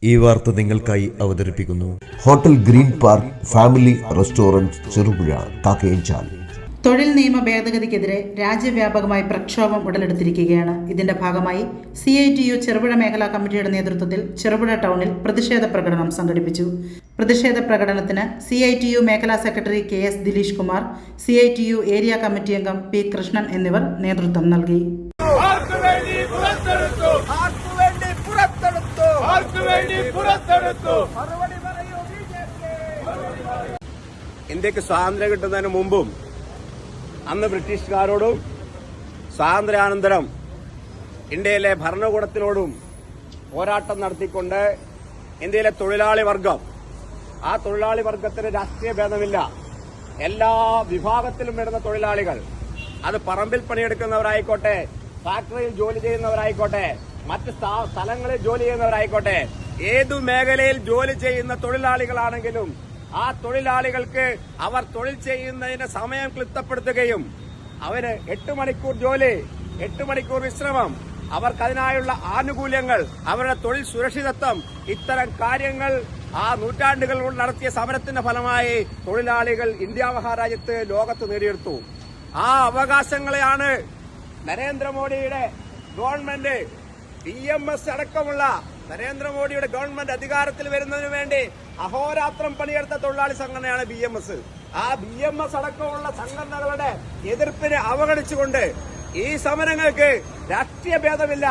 ഈ വാർത്ത നിങ്ങൾക്കായി അവതരിപ്പിക്കുന്നു hotel green park family restaurant Cherupuzha Kakkayanchal. തൊഴിൽ നിയമ ഭേദഗതിക്കെതിരെ രാജ്യവ്യാപകമായി പ്രക്ഷോഭം ഉടലെടുത്തിരിക്കുകയാണ്. ഇതിന്റെ ഭാഗമായി CITU ചെറുപുഴ മേഖലാ കമ്മിറ്റിയുടെ നേതൃത്വത്തിൽ ചെറുപുഴ ടൗണിൽ പ്രതിഷേധ പ്രകടനം സംഘടിപ്പിച്ചു. പ്രതിഷേധ പ്രകടനത്തിന് CITU മേഖലാ secretary KS Dileesh Kumar, CITU area committee അംഗം P കൃഷ്ണൻ എന്നിവർ നേതൃത്വം നൽകി. ഇന്ത്യക്ക് സ്വാതന്ത്ര്യം കിട്ടുന്നതിന് മുമ്പും അന്ന് ബ്രിട്ടീഷുകാരോടും സ്വാതന്ത്ര്യാനന്തരം ഇന്ത്യയിലെ ഭരണകൂടത്തിനോടും പോരാട്ടം നടത്തിക്കൊണ്ട് ഇന്ത്യയിലെ തൊഴിലാളി വർഗം, ആ തൊഴിലാളി വർഗത്തിന് രാഷ്ട്രീയ ഭേദമില്ല. എല്ലാ വിഭാഗത്തിലും വരുന്ന തൊഴിലാളികൾ, അത് പറമ്പിൽ പണിയെടുക്കുന്നവരായിക്കോട്ടെ, ഫാക്ടറിയിൽ ജോലി ചെയ്യുന്നവരായിക്കോട്ടെ, മറ്റ് സ്ഥലങ്ങളിൽ ജോലി ചെയ്യുന്നവരായിക്കോട്ടെ, ഏതു മേഖലയിൽ ജോലി ചെയ്യുന്ന തൊഴിലാളികളാണെങ്കിലും ആ തൊഴിലാളികൾക്ക് അവർ തൊഴിൽ ചെയ്യുന്നതിന് സമയം ക്ലിപ്തപ്പെടുത്തുകയും അവര് 8 മണിക്കൂർ ജോലി, 8 മണിക്കൂർ വിശ്രമം, അവർക്കതിനായുള്ള ആനുകൂല്യങ്ങൾ, അവരുടെ തൊഴിൽ സുരക്ഷിതത്വം, ഇത്തരം കാര്യങ്ങൾ ആ നൂറ്റാണ്ടുകൾ കൊണ്ട് നടത്തിയ സമരത്തിന്റെ ഫലമായി തൊഴിലാളികൾ ഇന്ത്യ മഹാരാജ്യത്ത് ലോകത്ത് നേടിയെടുത്തു. ആ അവകാശങ്ങളെയാണ് നരേന്ദ്രമോദിയുടെ ഗവൺമെന്റ്, BMS അടക്കമുള്ള നരേന്ദ്രമോദിയുടെ ഗവൺമെന്റ് അധികാരത്തിൽ വരുന്നതിനു വേണ്ടി അഹോരാത്രം പണിയെടുത്ത തൊഴിലാളി സംഘടനയാണ് BMS. ആ BMS അടക്കമുള്ള സംഘടനകളുടെ എതിർപ്പിനെ അവഗണിച്ചുകൊണ്ട് ഈ സമരങ്ങൾക്ക് രാഷ്ട്രീയ ഭേദമില്ല.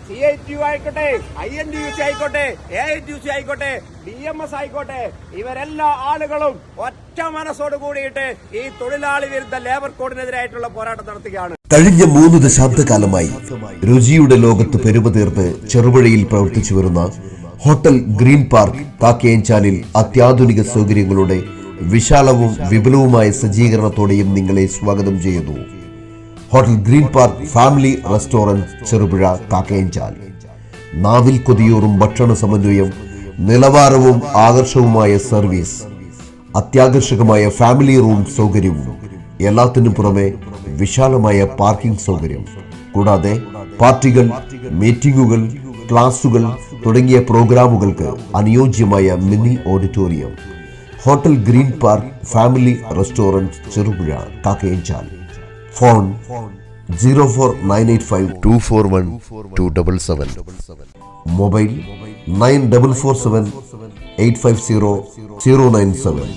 CITU ആയിക്കോട്ടെ, INTUC ആയിക്കോട്ടെ, AITUC ആയിക്കോട്ടെ, BMS ആയിക്കോട്ടെ, ഇവരെല്ലാ ആളുകളും ഒറ്റ മനസ്സോട് കൂടിയിട്ട് ഈ തൊഴിലാളി വിരുദ്ധ ലേബർ കോഡിനെതിരായിട്ടുള്ള പോരാട്ടം നടത്തുകയാണ്. കഴിഞ്ഞ 3 ദശാബ്ദകാലമായി രുചിയുടെ ലോകത്ത് പെരുമതീർത്ത് ചെറുപുഴയിൽ പ്രവർത്തിച്ചു വരുന്ന ഹോട്ടൽ ഗ്രീൻ പാർക്ക് കാക്കയഞ്ചാലിൽ അത്യാധുനിക സൗകര്യങ്ങളുടെ വിശാലവും വിപുലവുമായ സജ്ജീകരണത്തോടെയും നിങ്ങളെ സ്വാഗതം ചെയ്യുന്നു. Hotel green park family restaurant Cherupuzha Kakkayanchal. നാവിൽ കൊതിയൂറും ഭക്ഷണ സമന്വയം, നിലവാരവും ആകർഷകവുമായ സർവീസ്, അത്യാകർഷകമായ ഫാമിലി റൂം സൗകര്യവും, എല്ലാത്തിനും പുറമെ വിശാലമായ പാർക്കിംഗ് സൗകര്യം, കൂടാതെ പാർട്ടികൾ, മീറ്റിംഗുകൾ, ക്ലാസുകൾ തുടങ്ങിയ പ്രോഗ്രാമുകൾക്ക് അനുയോജ്യമായ mini auditorium. Hotel green park family restaurant Cherupuzha Kakkayanchal. Phone 04985241277. Mobile 9447 850 097.